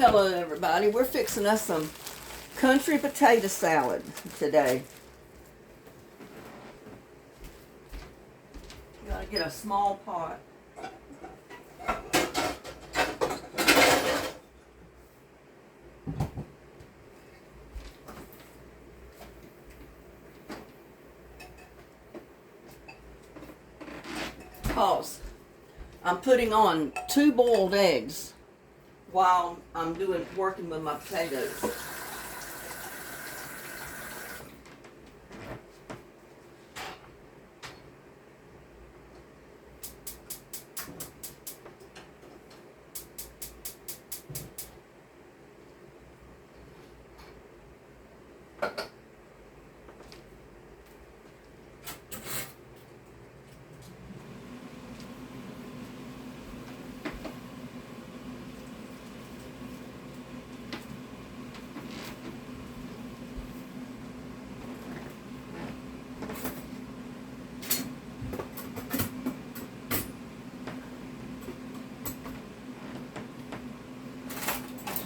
Hello everybody. We're fixing us some country potato salad today. You gotta get a small pot. Pause. I'm putting on 2 boiled eggs while I'm working with my potatoes.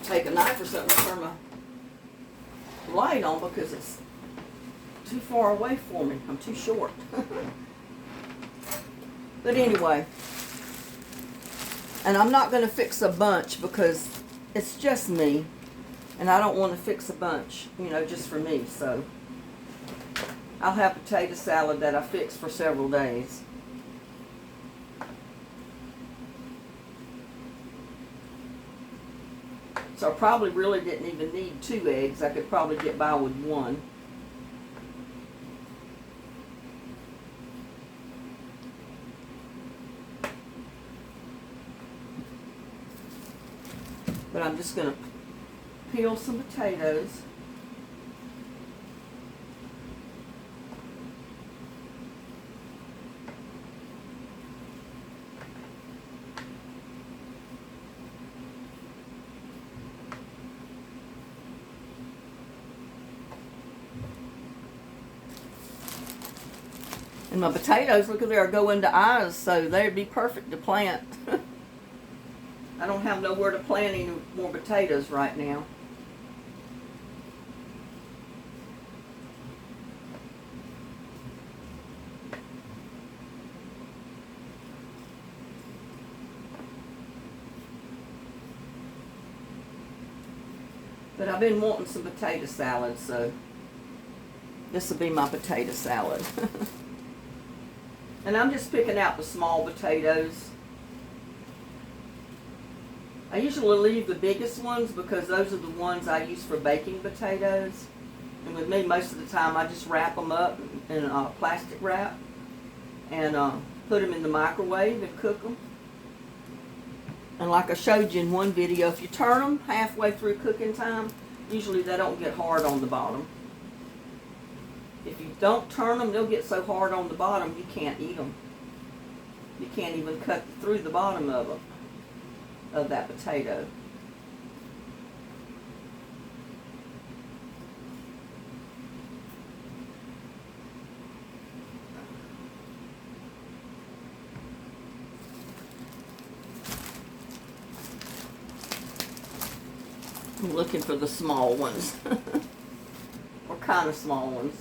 Take a knife or something to turn my light on because it's too far away for me. I'm too short. But anyway, and I'm not going to fix a bunch because it's just me, and I don't want to fix a bunch, you know, just for me. So I'll have potato salad that I fix for several days. So I probably really didn't even need 2 eggs. I could probably get by with 1. But I'm just going to peel some potatoes. And my potatoes, look at there, go into eyes, so they'd be perfect to plant. I don't have nowhere to plant any more potatoes right now. But I've been wanting some potato salad, so this will be my potato salad. And I'm just picking out the small potatoes. I usually leave the biggest ones because those are the ones I use for baking potatoes. And with me, most of the time, I just wrap them up in a plastic wrap and put them in the microwave and cook them. And like I showed you in one video, if you turn them halfway through cooking time, usually they don't get hard on the bottom. If you don't turn them, they'll get so hard on the bottom you can't eat them. You can't even cut through the bottom of them, of that potato. I'm looking for the small ones. Or kind of small ones.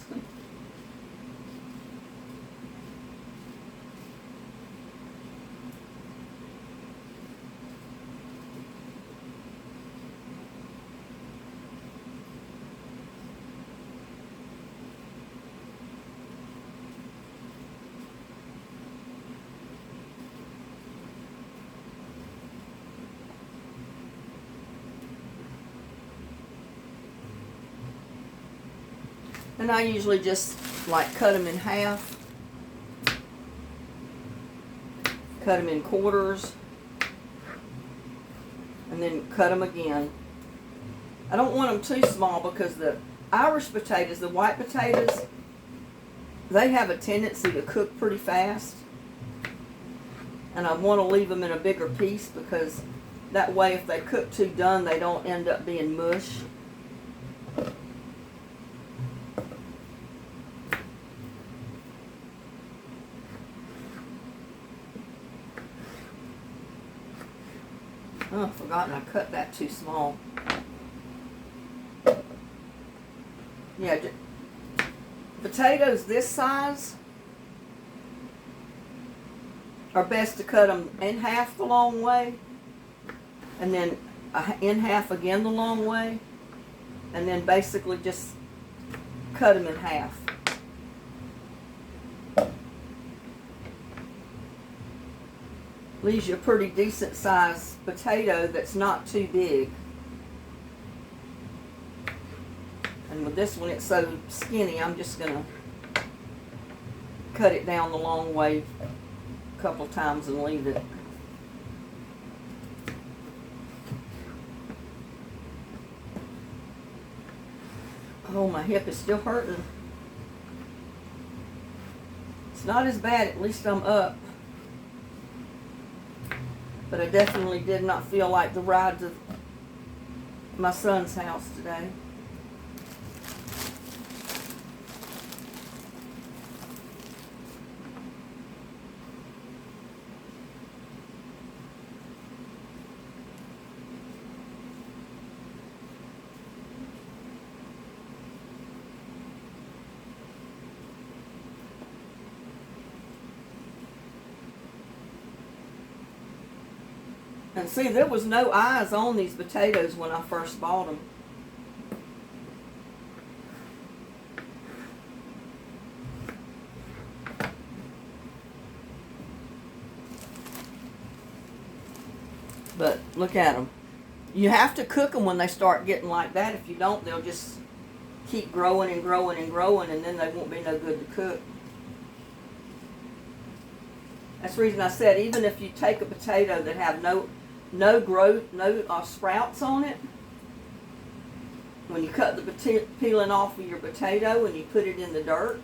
And I usually just like cut them in half, cut them in quarters, and then cut them again. I don't want them too small because the Irish potatoes, the white potatoes, they have a tendency to cook pretty fast. And I want to leave them in a bigger piece because that way if they cook too done, they don't end up being mush. Oh, I've forgotten I cut that too small. Yeah, potatoes this size are best to cut them in half the long way, and then in half again the long way, and then basically just cut them in half. Leaves you a pretty decent sized potato that's not too big. And with this one, it's so skinny, I'm just going to cut it down the long way a couple times and leave it. Oh, my hip is still hurting. It's not as bad, at least I'm up. But I definitely did not feel like the ride to my son's house today. And see, there was no eyes on these potatoes when I first bought them. But look at them. You have to cook them when they start getting like that. If you don't, they'll just keep growing and growing and growing, and then they won't be no good to cook. That's the reason I said, even if you take a potato that have no growth, no sprouts on it, when you cut the peeling off of your potato and you put it in the dirt,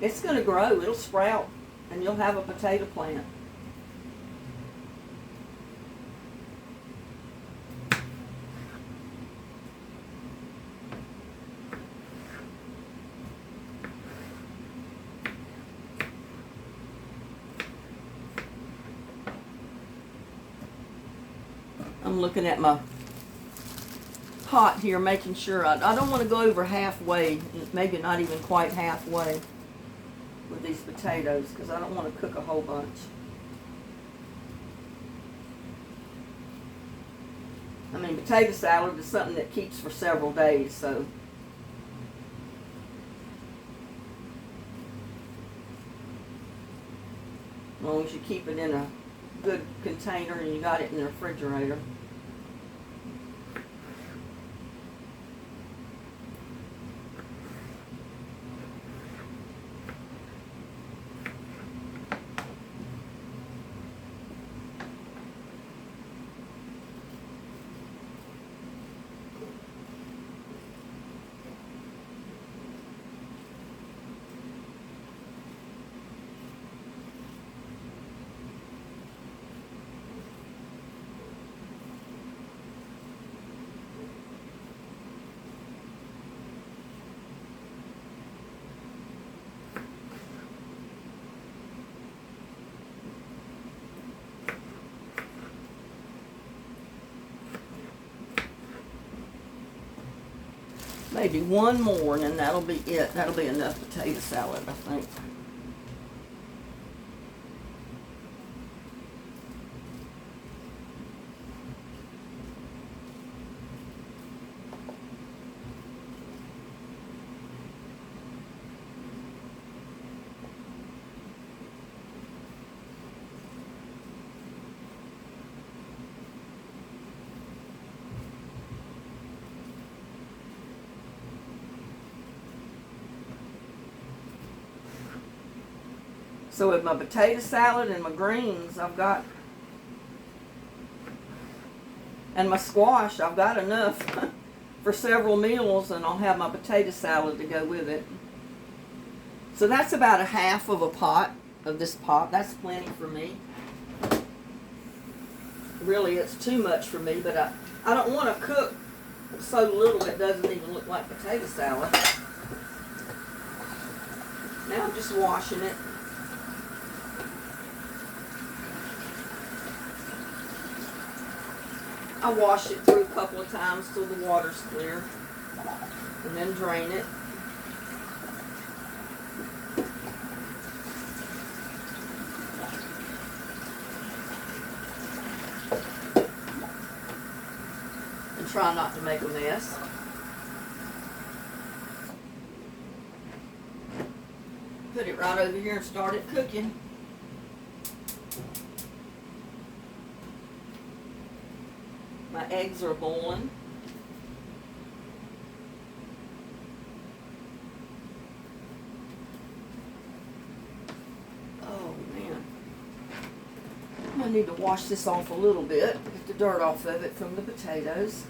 it's going to grow. It'll sprout, and you'll have a potato plant. I'm looking at my pot here, making sure I don't want to go over halfway, maybe not even quite halfway with these potatoes, because I don't want to cook a whole bunch. I mean, potato salad is something that keeps for several days, so as long as you keep it in a good container and you got it in the refrigerator. Maybe one more, and then that'll be it. That'll be enough potato salad, I think. So with my potato salad and my greens, I've got, and my squash, I've got enough for several meals, and I'll have my potato salad to go with it. So that's about a half of a pot of this pot. That's plenty for me. Really, it's too much for me, but I don't want to cook so little it doesn't even look like potato salad. Now I'm just washing it. I wash it through a couple of times till the water's clear, and then drain it. And try not to make a mess. Put it right over here and start it cooking. My eggs are boiling. Oh man. I need to wash this off a little bit, get the dirt off of it from the potatoes.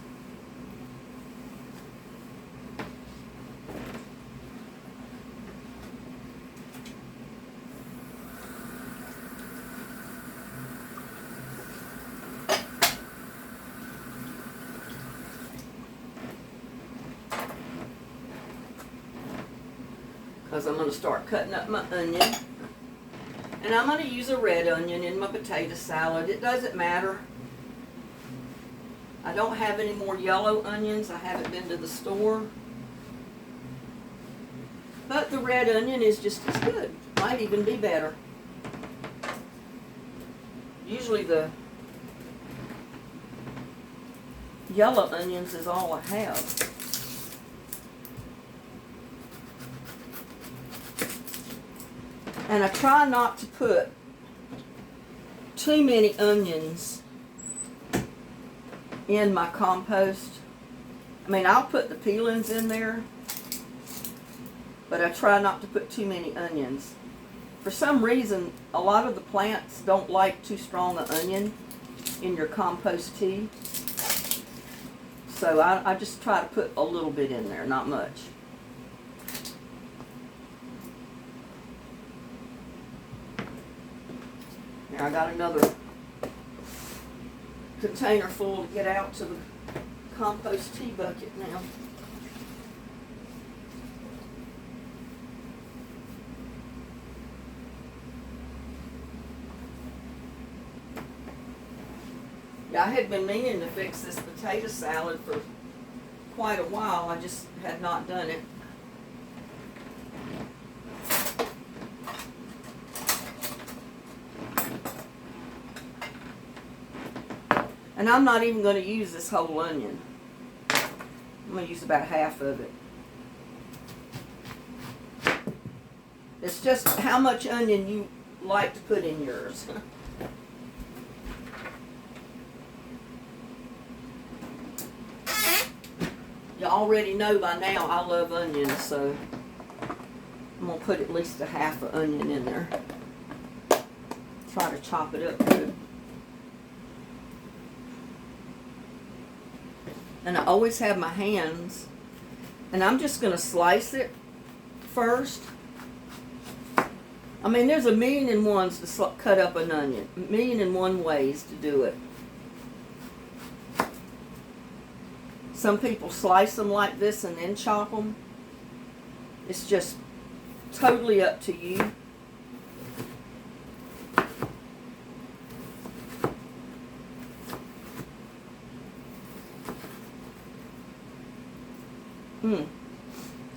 Because I'm going to start cutting up my onion. And I'm going to use a red onion in my potato salad. It doesn't matter. I don't have any more yellow onions. I haven't been to the store. But the red onion is just as good. Might even be better. Usually the yellow onions is all I have. And I try not to put too many onions in my compost. I mean, I'll put the peelings in there, but I try not to put too many onions. For some reason, a lot of the plants don't like too strong an onion in your compost tea. So I just try to put a little bit in there, not much. I got another container full to get out to the compost tea bucket now. Yeah, I had been meaning to fix this potato salad for quite a while. I just had not done it. And I'm not even going to use this whole onion. I'm going to use about half of it. It's just how much onion you like to put in yours. You already know by now I love onions, so I'm going to put at least a half an onion in there. Try to chop it up good. And I always have my hands, and I'm just going to slice it first. I mean, there's a million and ones to cut up an onion. A million and one ways to do it. Some people slice them like this and then chop them. It's just totally up to you.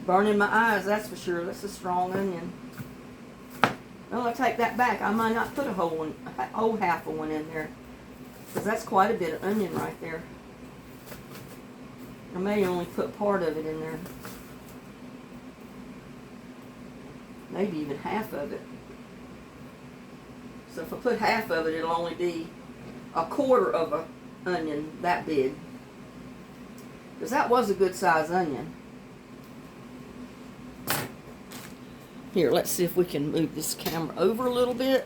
Burning my eyes, that's for sure. That's a strong onion. Well, I take that back. I might not put a whole half of one in there, because that's quite a bit of onion right there. I may only put part of it in there. Maybe even half of it. So if I put half of it, it'll only be a quarter of an onion that big. Because that was a good size onion. Here, let's see if we can move this camera over a little bit.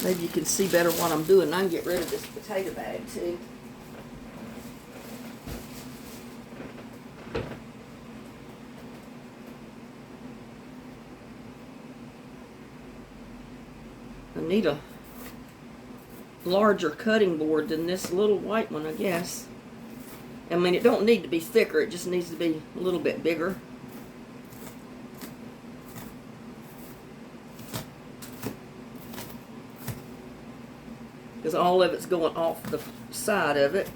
Maybe you can see better what I'm doing. I can get rid of this potato bag too. I need a larger cutting board than this little white one, I guess. I mean, it don't need to be thicker, it just needs to be a little bit bigger. because all of it's going off the side of it.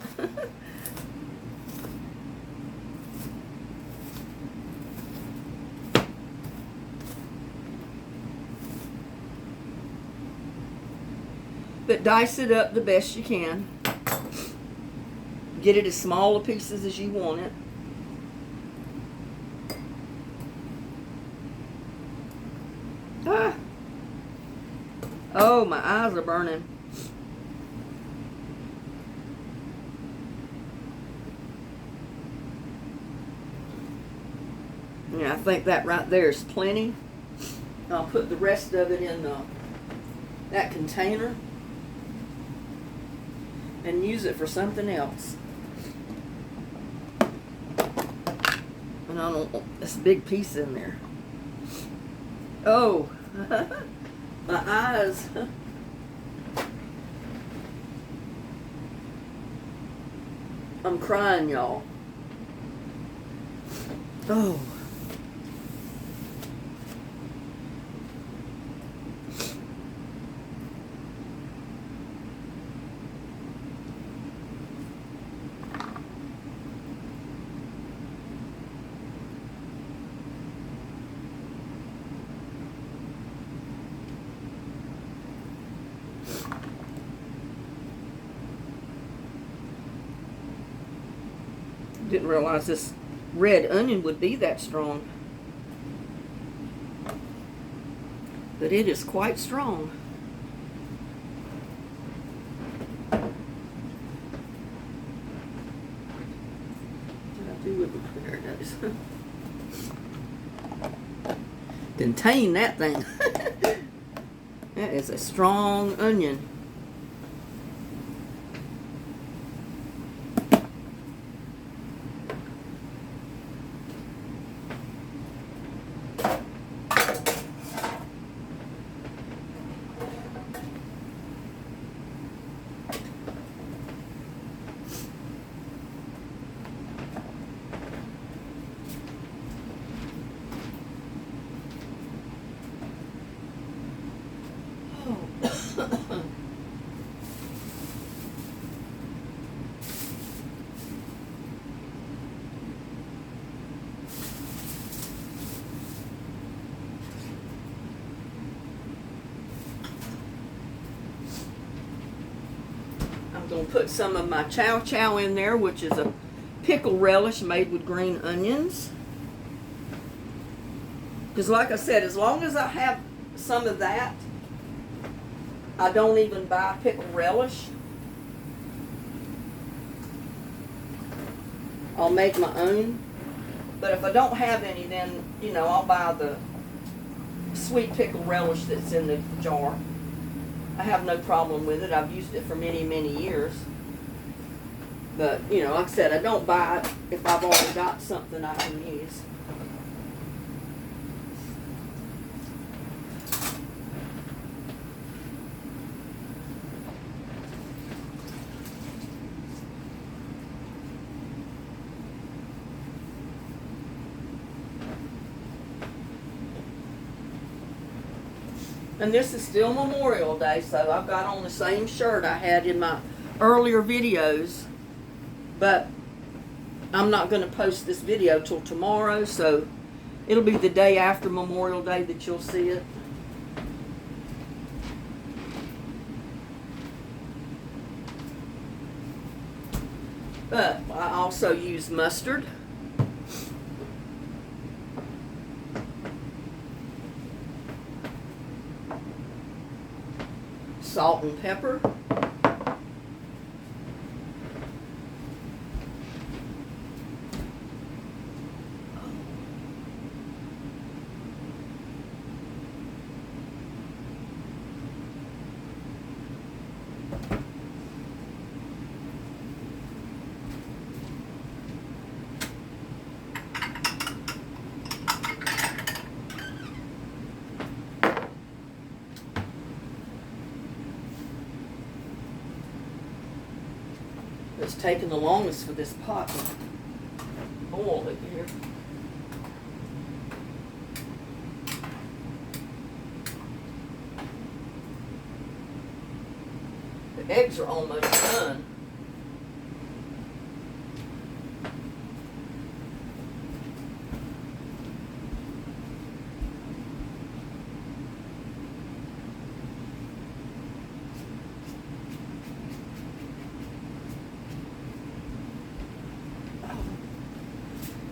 But dice it up the best you can. Get it as small a pieces as you want it. Ah. Oh, my eyes are burning. Yeah, I think that right there is plenty. I'll put the rest of it in that container and use it for something else. And I don't want this big piece in there. Oh, my eyes. I'm crying, y'all. Oh. Didn't realize this red onion would be that strong. But it is quite strong. What did I do with it? There it is. Contain that thing. That is a strong onion. I'm going to put some of my chow chow in there, which is a pickle relish made with green onions. Because like I said, as long as I have some of that, I don't even buy pickle relish. I'll make my own. But if I don't have any, then, you know, I'll buy the sweet pickle relish that's in the jar. I have no problem with it. I've used it for many, many years. But, you know, like I said, I don't buy it if I've already got something I can use. And this is still Memorial Day, so I've got on the same shirt I had in my earlier videos. But I'm not going to post this video till tomorrow, so it'll be the day after Memorial Day that you'll see it. But I also use mustard. Salt and pepper. It's taken the longest for this pot to boil it here. The eggs are almost done.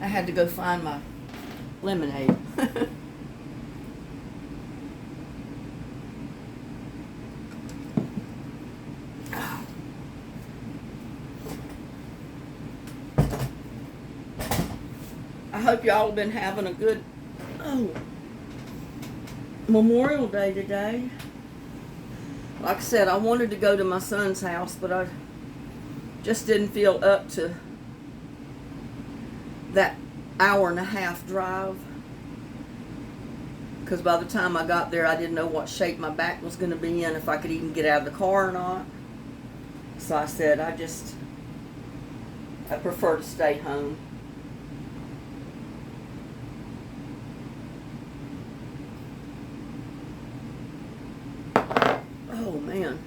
I had to go find my lemonade. I hope y'all have been having a good Memorial Day today. Like I said, I wanted to go to my son's house, but I just didn't feel up to that hour-and-a-half drive, because by the time I got there I didn't know what shape my back was going to be in, if I could even get out of the car or not. So I said I prefer to stay home. Oh man.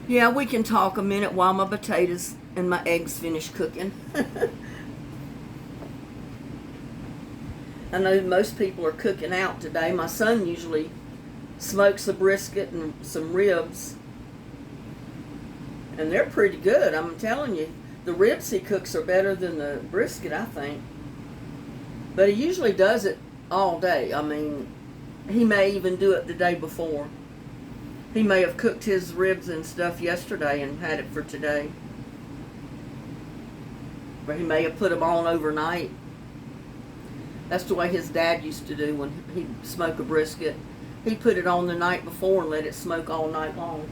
Yeah, we can talk a minute while my potatoes and my eggs finish cooking. I know most people are cooking out today. My son usually smokes a brisket and some ribs, and they're pretty good. I'm telling you, the ribs he cooks are better than the brisket, I think. But he usually does it all day. I mean, he may even do it the day before. He may have cooked his ribs and stuff yesterday and had it for today. Or he may have put them on overnight. That's the way his dad used to do when he'd smoke a brisket. He'd put it on the night before and let it smoke all night long.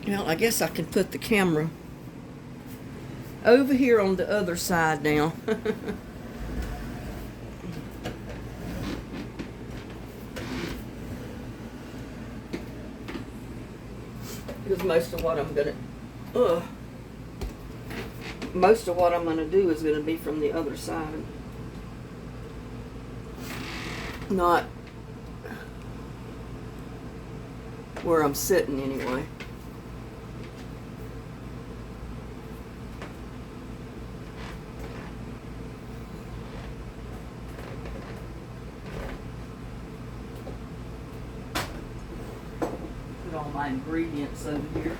Well, I guess I can put the camera over here on the other side now. Because most of what I'm gonna do is gonna be from the other side, not where I'm sitting anyway. All my ingredients over here.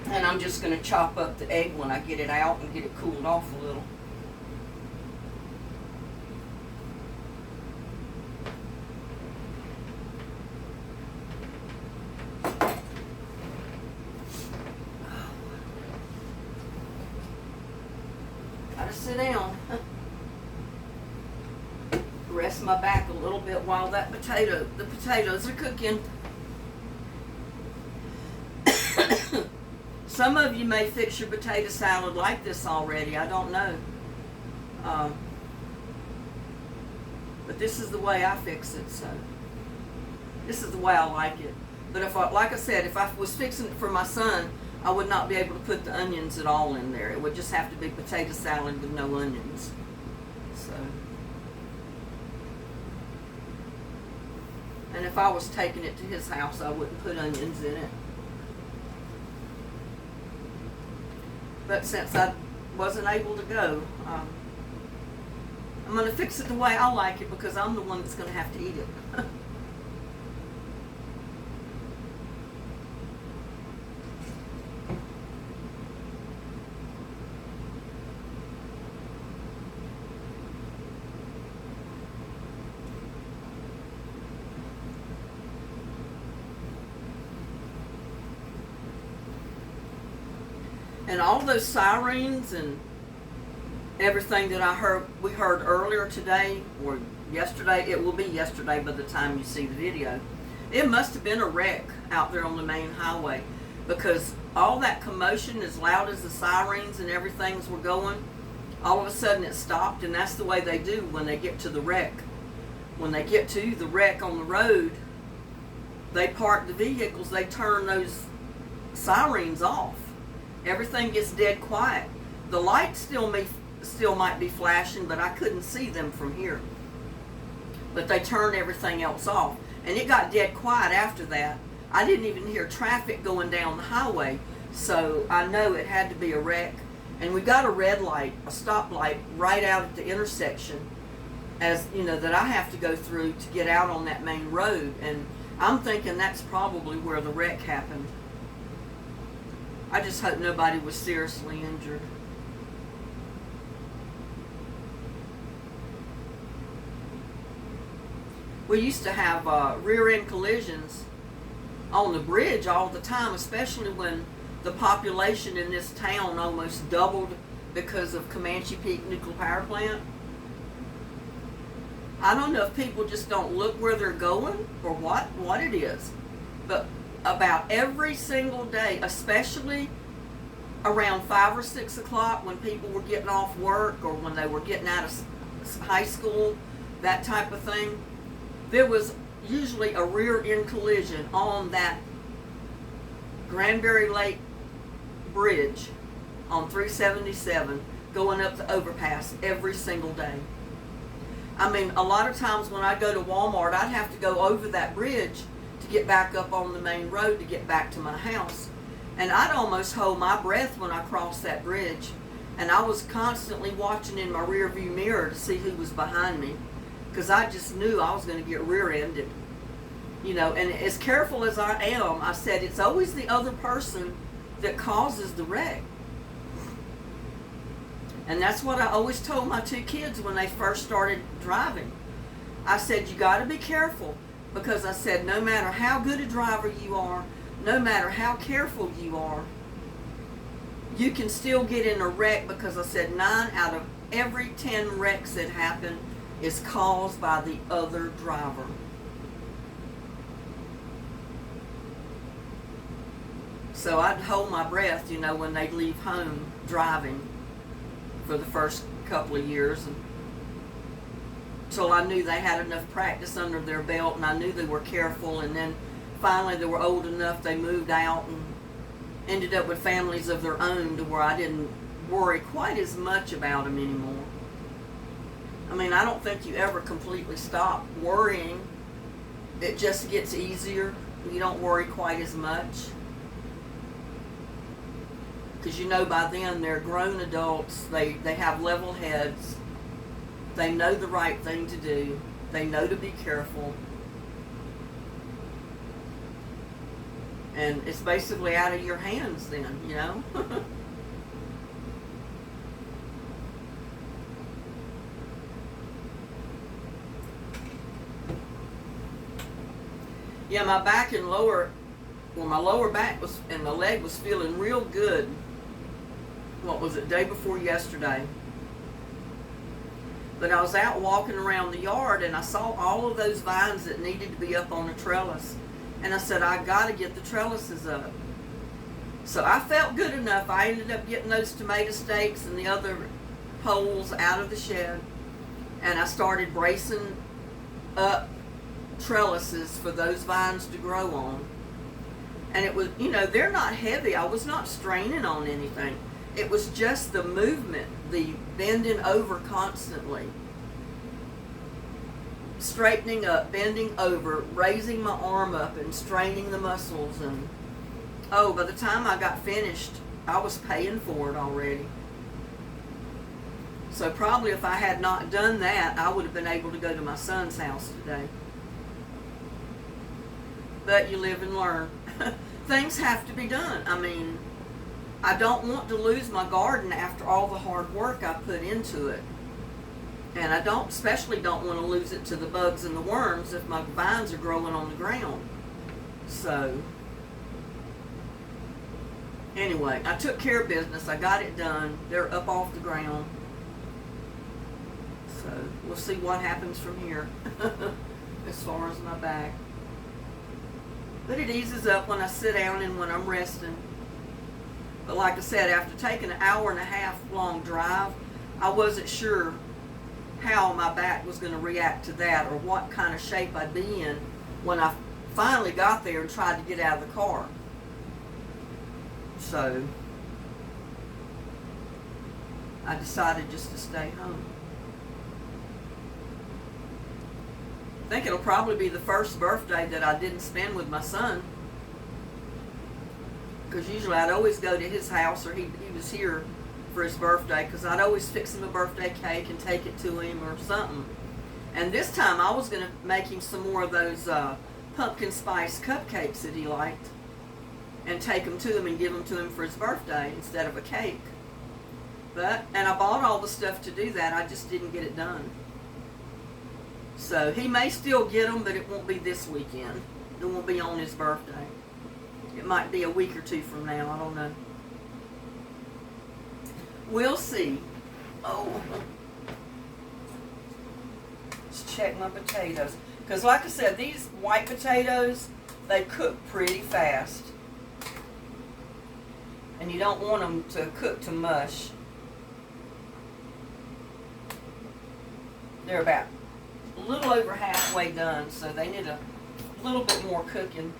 And I'm just going to chop up the egg when I get it out and get it cooled off a little. Sit down. Rest my back a little bit while the potatoes are cooking. Some of you may fix your potato salad like this already. I don't know. But this is the way I fix it, so this is the way I like it. But like I said, if I was fixing it for my son, I would not be able to put the onions at all in there. It would just have to be potato salad with no onions. So, and if I was taking it to his house, I wouldn't put onions in it. But since I wasn't able to go, I'm going to fix it the way I like it, because I'm the one that's going to have to eat it. And all those sirens and everything that we heard earlier today were yesterday. It will be yesterday by the time you see the video. It must have been a wreck out there on the main highway, because all that commotion, as loud as the sirens and everything's were going, all of a sudden it stopped. And that's the way they do when they get to the wreck. When they get to the wreck on the road, they park the vehicles, they turn those sirens off. Everything gets dead quiet. The lights still might be flashing, but I couldn't see them from here. But they turned everything else off. And it got dead quiet after that. I didn't even hear traffic going down the highway. So I know it had to be a wreck. And we got a red light, a stoplight, right out at the intersection, as you know, that I have to go through to get out on that main road. And I'm thinking that's probably where the wreck happened. I just hope nobody was seriously injured. We used to have rear-end collisions on the bridge all the time, especially when the population in this town almost doubled because of Comanche Peak Nuclear Power Plant. I don't know if people just don't look where they're going or what it is, but about every single day, especially around 5 or 6 o'clock when people were getting off work or when they were getting out of high school, that type of thing, there was usually a rear-end collision on that Granbury Lake Bridge on 377 going up the overpass every single day. I mean, a lot of times when I go to Walmart, I'd have to go over that bridge to get back up on the main road to get back to my house. And I'd almost hold my breath when I crossed that bridge. And I was constantly watching in my rear view mirror to see who was behind me, because I just knew I was going to get rear-ended. You know, and as careful as I am, I said it's always the other person that causes the wreck. And that's what I always told my 2 kids when they first started driving. I said, you got to be careful, because I said no matter how good a driver you are, no matter how careful you are, you can still get in a wreck, because I said 9 out of every 10 wrecks that happen is caused by the other driver. So I'd hold my breath, you know, when they'd leave home driving for the first couple of years, until I knew they had enough practice under their belt and I knew they were careful. And then finally they were old enough, they moved out and ended up with families of their own, to where I didn't worry quite as much about them anymore. I mean, I don't think you ever completely stop worrying. It just gets easier. You don't worry quite as much, because you know by then they're grown adults. They have level heads. They know the right thing to do. They know to be careful. And it's basically out of your hands then, you know. Yeah, my back and my lower back was, and my leg was feeling real good. What was it, day before yesterday? But I was out walking around the yard and I saw all of those vines that needed to be up on a trellis. And I said, I got to get the trellises up. So I felt good enough. I ended up getting those tomato stakes and the other poles out of the shed. And I started bracing up trellises for those vines to grow on. And it was, you know, they're not heavy. I was not straining on anything. It was just the movement, the bending over constantly. Straightening up, bending over, raising my arm up and straining the muscles. And oh, by the time I got finished, I was paying for it already. So probably if I had not done that, I would have been able to go to my son's house today. But you live and learn. Things have to be done. I mean, I don't want to lose my garden after all the hard work I put into it. And I especially don't want to lose it to the bugs and the worms if my vines are growing on the ground. So, anyway, I took care of business. I got it done. They're up off the ground. So we'll see what happens from here as far as my back. But it eases up when I sit down and when I'm resting. But like I said, after taking an hour and a half long drive, I wasn't sure how my back was going to react to that or what kind of shape I'd be in when I finally got there and tried to get out of the car. So I decided just to stay home. I think it'll probably be the first birthday that I didn't spend with my son, because usually I'd always go to his house, or he was here for his birthday, because I'd always fix him a birthday cake and take it to him or something. And this time I was going to make him some more of those pumpkin spice cupcakes that he liked and take them to him and give them to him for his birthday instead of a cake. And I bought all the stuff to do that, I just didn't get it done. So he may still get them, but it won't be this weekend. It won't be on his birthday. It might be a week or two from now, I don't know. We'll see. Oh. Let's check my potatoes. Because like I said, these white potatoes, they cook pretty fast. And you don't want them to cook to mush. They're about a little over halfway done, so they need a little bit more cooking.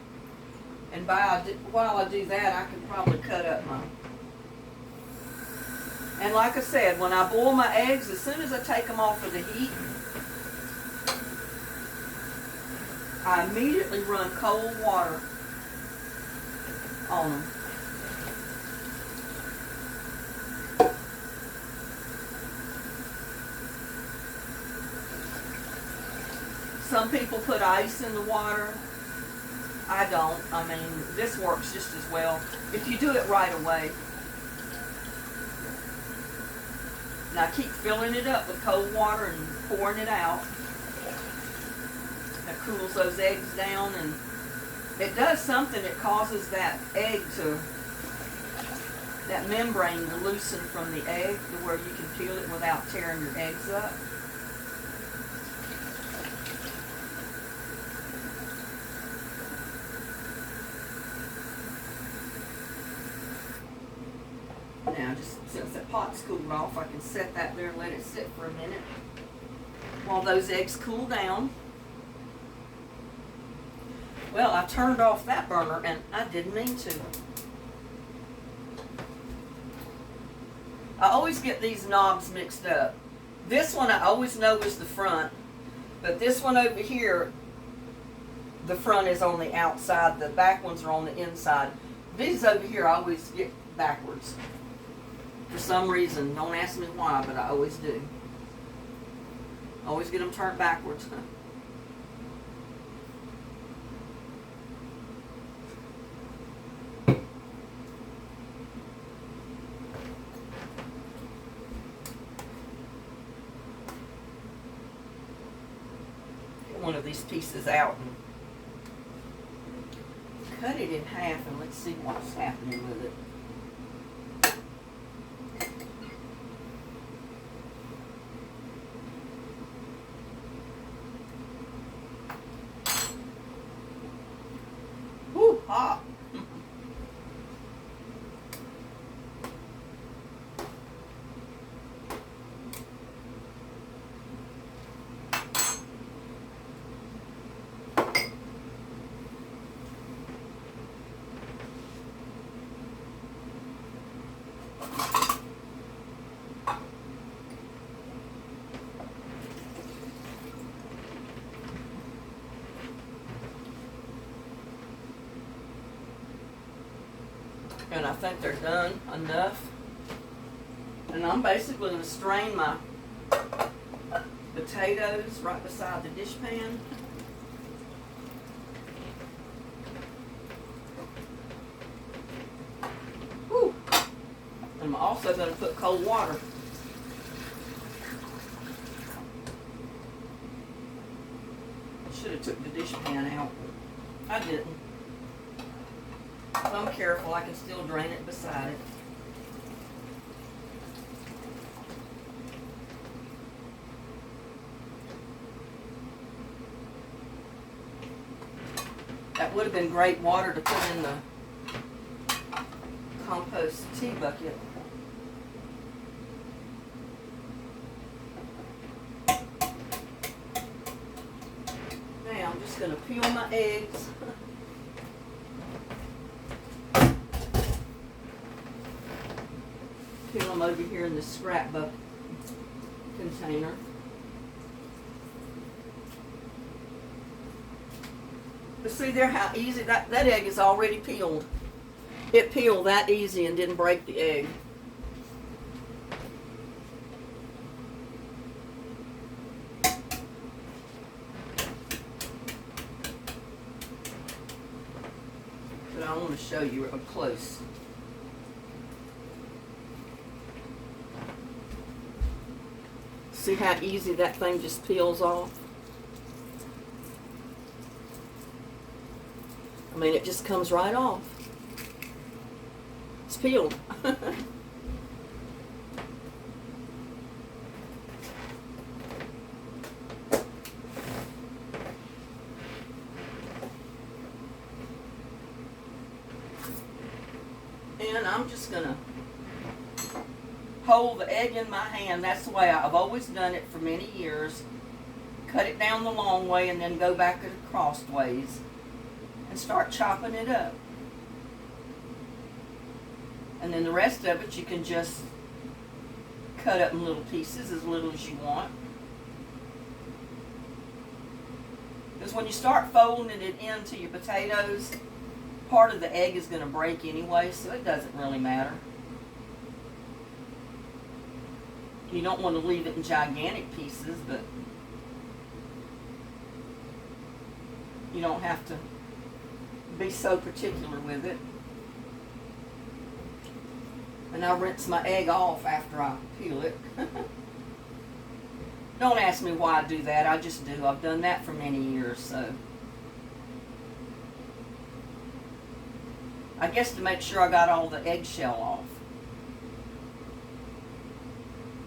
And while I do that, I can probably cut up my... And like I said, when I boil my eggs, as soon as I take them off of the heat, I immediately run cold water on them. Some people put ice in the water. I don't. I mean, this works just as well if you do it right away. Now keep filling it up with cold water and pouring it out. That cools those eggs down, and it does something. It causes that membrane to loosen from the egg to where you can peel it without tearing your eggs up. Now, just since that pot's cooled off, I can set that there and let it sit for a minute while those eggs cool down. Well, I turned off that burner, and I didn't mean to. I always get these knobs mixed up. This one I always know is the front, but this one over here, the front is on the outside, the back ones are on the inside. These over here I always get backwards. For some reason, don't ask me why, but I always do. Always get them turned backwards. Get one of these pieces out and cut it in half, and let's see what's happening with it. Hot. And I think they're done enough. And I'm basically going to strain my potatoes right beside the dish pan. Whew. I'm also going to put cold water. Should have took the dish pan out, but I didn't. If I'm careful, I can still drain it beside it. That would have been great water to put in the compost tea bucket. Now I'm just going to peel my eggs. Peel them over here in the scrapbook container. But see there how easy that egg is already peeled. It peeled that easy and didn't break the egg. But I want to show you up close. See how easy that thing just peels off? I mean, it just comes right off. It's peeled. And I'm just going to hold the egg in my hand. That's the way I've always done it for many years. Cut it down the long way and then go back crossways and start chopping it up. And then the rest of it you can just cut up in little pieces, as little as you want. Because when you start folding it into your potatoes, part of the egg is going to break anyway, so it doesn't really matter. You don't want to leave it in gigantic pieces, but you don't have to be so particular with it. And I rinse my egg off after I peel it. Don't ask me why I do that. I just do. I've done that for many years, so. I guess to make sure I got all the eggshell off.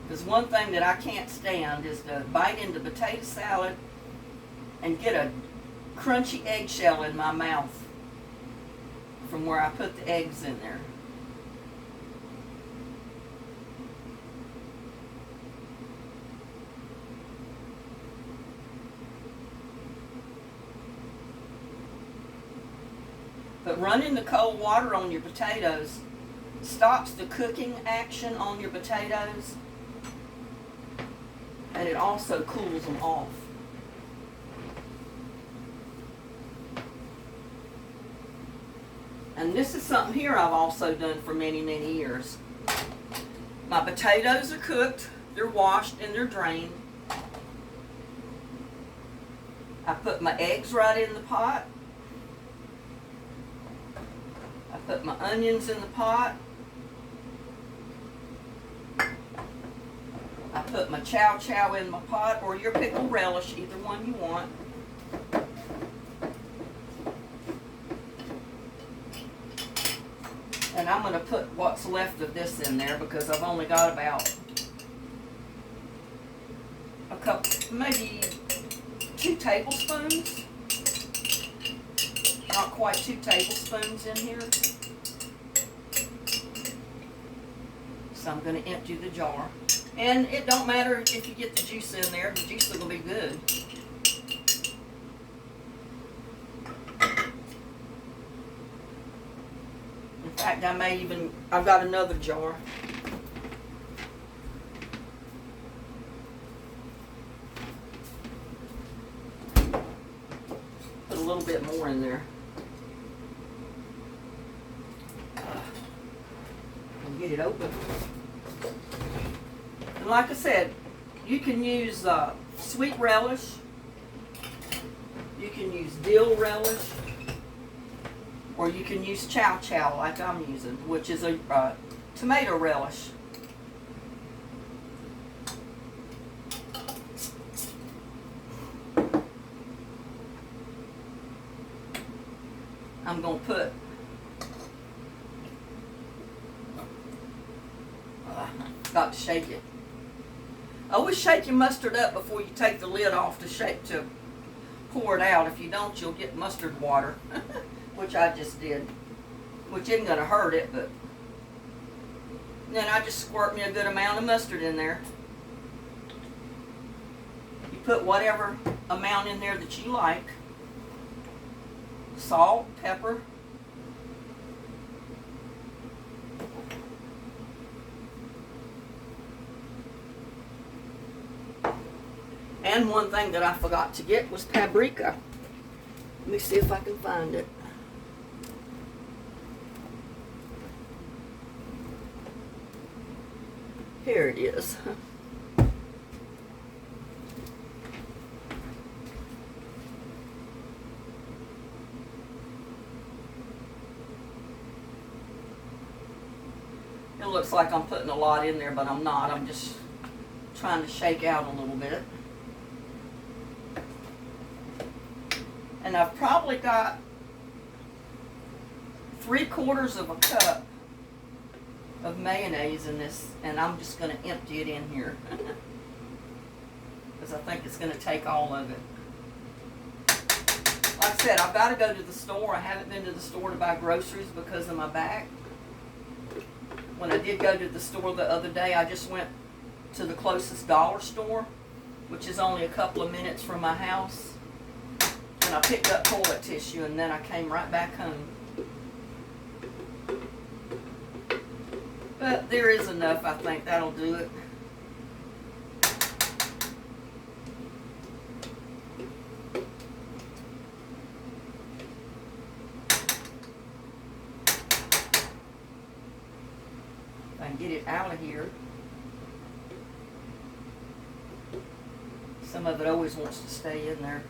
Because one thing that I can't stand is to bite into potato salad and get a crunchy eggshell in my mouth from where I put the eggs in there. But running the cold water on your potatoes stops the cooking action on your potatoes, and it also cools them off. And this is something here I've also done for many, many years. My potatoes are cooked, they're washed and they're drained. I put my eggs right in the pot. I put my onions in the pot. I put my chow chow in my pot, or your pickle relish, either one you want. And I'm going to put what's left of this in there because I've only got about a cup, maybe 2 tablespoons. Not quite 2 tablespoons in here. So I'm going to empty the jar. And it don't matter if you get the juice in there, the juice will be good. In fact, I've got another jar. Put a little bit more in there. And get it open. And like I said, you can use sweet relish. You can use dill relish. Or you can use chow chow like I'm using, which is a tomato relish. I'm going to put got to shake it. Always shake your mustard up before you take the lid off to pour it out. If you don't, you'll get mustard water, which I just did, which isn't going to hurt it, but then I just squirt me a good amount of mustard in there. You put whatever amount in there that you like. Salt, pepper. And one thing that I forgot to get was paprika. Let me see if I can find it. Here it is. It looks like I'm putting a lot in there, but I'm not. I'm just trying to shake out a little bit. And I've probably got 3/4 of a cup of mayonnaise in this, and I'm just going to empty it in here because I think it's going to take all of it. Like I said, I've got to go to the store. I haven't been to the store to buy groceries because of my back. When I did go to the store the other day, I just went to the closest dollar store, which is only a couple of minutes from my house. And I picked up toilet tissue, and then I came right back home. But there is enough, I think that'll do it. If I can get it out of here. Some of it always wants to stay in there.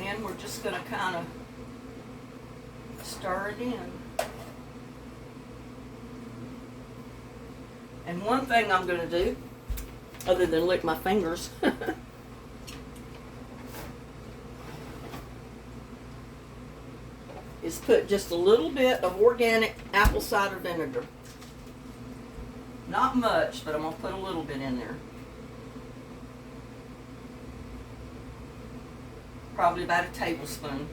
And we're just going to kind of stir it in. And one thing I'm going to do, other than lick my fingers, is put just a little bit of organic apple cider vinegar. Not much, but I'm going to put a little bit in there. Probably about a tablespoon.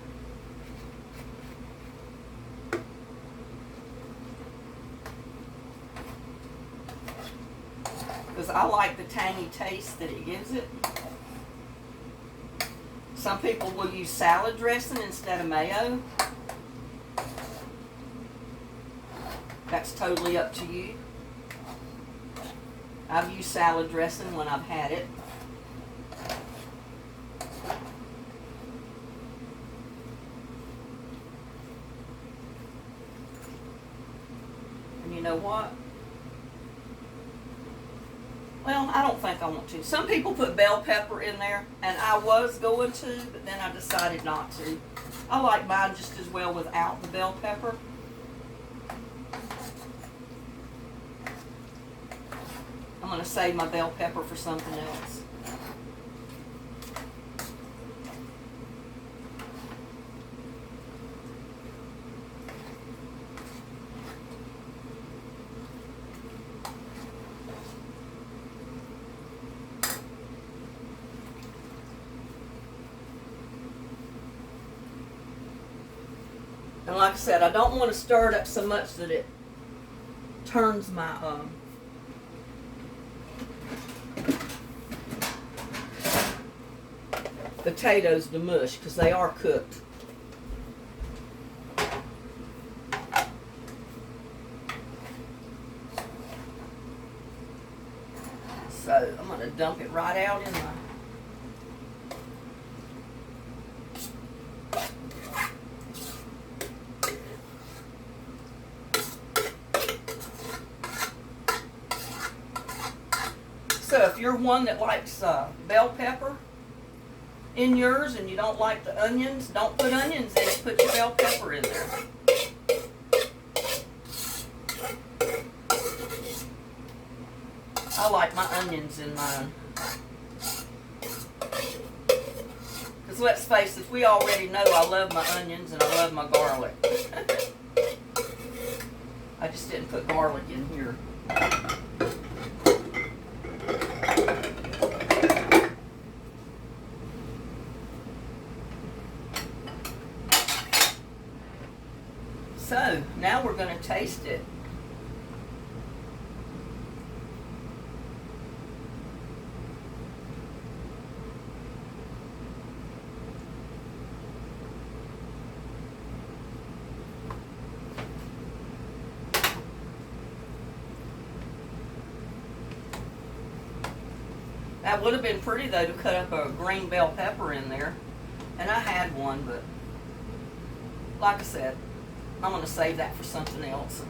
Because I like the tangy taste that it gives it. Some people will use salad dressing instead of mayo. That's totally up to you. I've used salad dressing when I've had it. And you know what? Well, I don't think I want to. Some people put bell pepper in there, and I was going to, but then I decided not to. I like mine just as well without the bell pepper. I'm going to save my bell pepper for something else. And like I said, I don't want to stir it up so much that it turns my potatoes to mush, because they are cooked. So I'm going to dump it right out in my So if you're one that likes bell pepper in yours and you don't like the onions, don't put onions in it, put your bell pepper in there. I like my onions in mine. Because Because let's face it, we already know I love my onions and I love my garlic. I just didn't put garlic in here. So, now we're going to taste it. That would have been pretty, though, to cut up a green bell pepper in there. And I had one, but like I said, I'm going to save that for something else.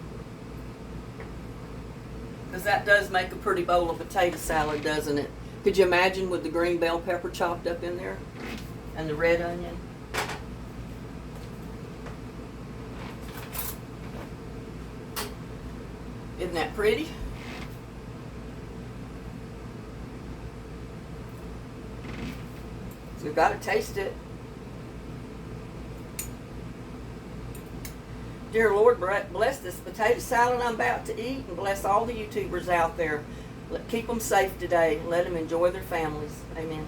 Because that does make a pretty bowl of potato salad, doesn't it? Could you imagine with the green bell pepper chopped up in there? And the red onion? Isn't that pretty? So you've got to taste it. Dear Lord, bless this potato salad I'm about to eat, and bless all the YouTubers out there. Keep them safe today. Let them enjoy their families. Amen.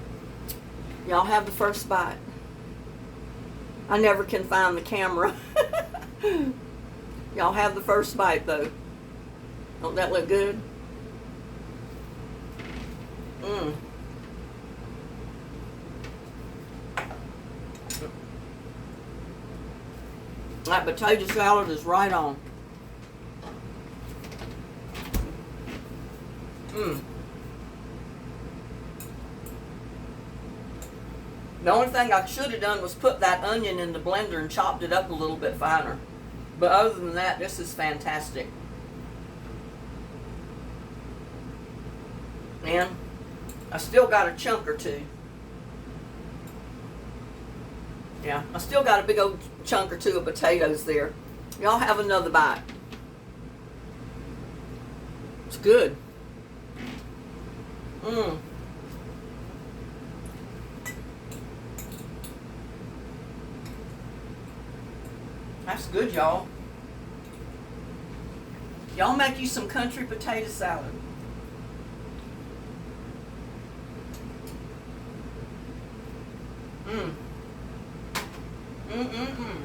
Y'all have the first bite. I never can find the camera. Y'all have the first bite, though. Don't that look good? Mmm. That potato salad is right on. Mmm. The only thing I should have done was put that onion in the blender and chopped it up a little bit finer. But other than that, this is fantastic. And I still got a chunk or two. Yeah, I still got a big old chunk or two of potatoes there. Y'all have another bite. It's good. Mmm. That's good, y'all. Y'all make you some country potato salad. Mmm. Mm-mm-mm.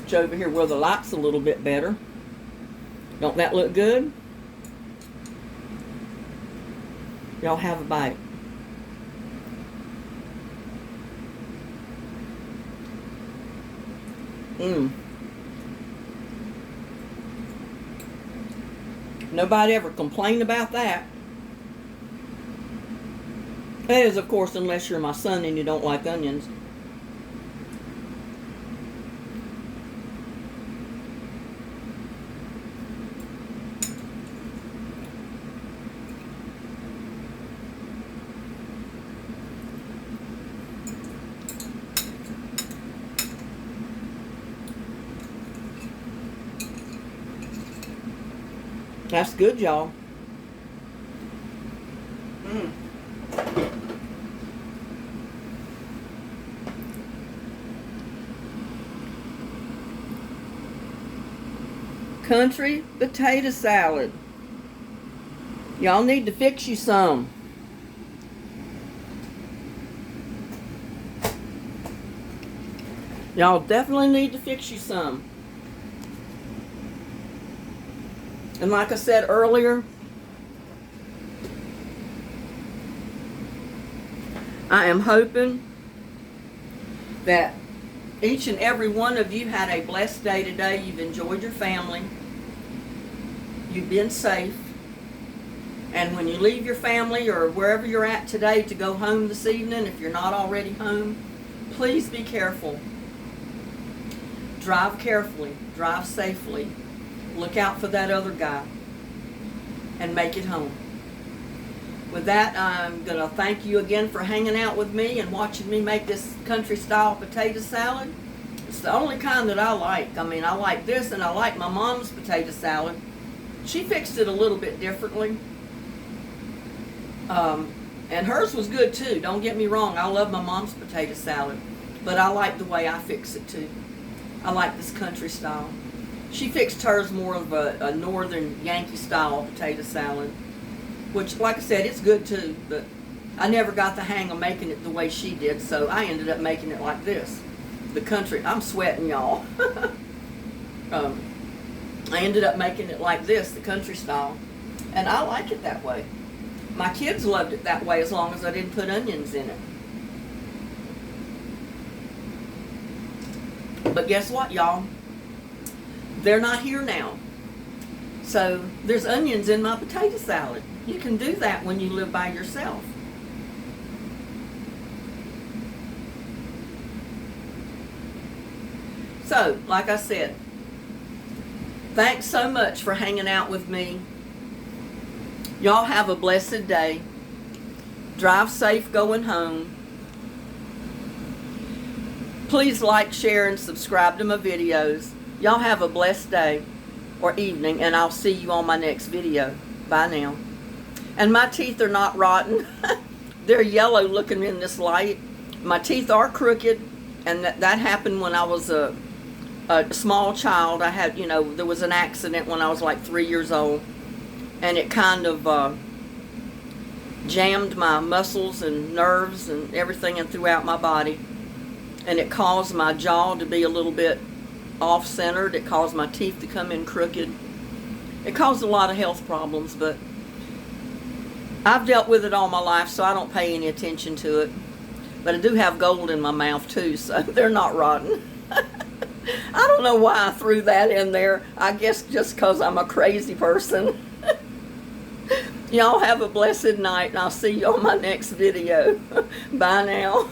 It's over here where the light's a little bit better. Don't that look good? Y'all have a bite. Mmm. Nobody ever complained about that. That is, of course, unless you're my son and you don't like onions. That's good, y'all. Mmm. Country potato salad. Y'all need to fix you some. Y'all definitely need to fix you some. And like I said earlier, I am hoping that each and every one of you had a blessed day today. You've enjoyed your family. You've been safe. And when you leave your family or wherever you're at today to go home this evening, if you're not already home, please be careful. Drive carefully. Drive safely. Look out for that other guy. And make it home. with that, I'm going to thank you again for hanging out with me and watching me make this country-style potato salad. It's the only kind that I like. I mean, I like this, and I like my mom's potato salad. She fixed it a little bit differently. And hers was good too. Don't get me wrong. I love my mom's potato salad. But I like the way I fix it too. I like this country style. She fixed hers more of a northern Yankee style potato salad. Which, like I said, it's good too. But I never got the hang of making it the way she did. So I ended up making it like this. The country. I'm sweating, y'all. I ended up making it like this, the country style. And I like it that way. My kids loved it that way as long as I didn't put onions in it. But guess what, y'all? They're not here now. So there's onions in my potato salad. You can do that when you live by yourself. So, like I said, thanks so much for hanging out with me. Y'all have a blessed day. Drive safe going home. Please like, share, and subscribe to my videos. Y'all have a blessed day or evening, and I'll see you on my next video. Bye now. And my teeth are not rotten. They're yellow looking in this light. My teeth are crooked, and that happened when I was a small child. I had, there was an accident when I was like 3 years old. And it kind of jammed my muscles and nerves and everything and throughout my body. And it caused my jaw to be a little bit off-centered. It caused my teeth to come in crooked. It caused a lot of health problems, but I've dealt with it all my life, so I don't pay any attention to it. But I do have gold in my mouth, too, so they're not rotten. I don't know why I threw that in there. I guess just because I'm a crazy person. Y'all have a blessed night, and I'll see you on my next video. Bye now.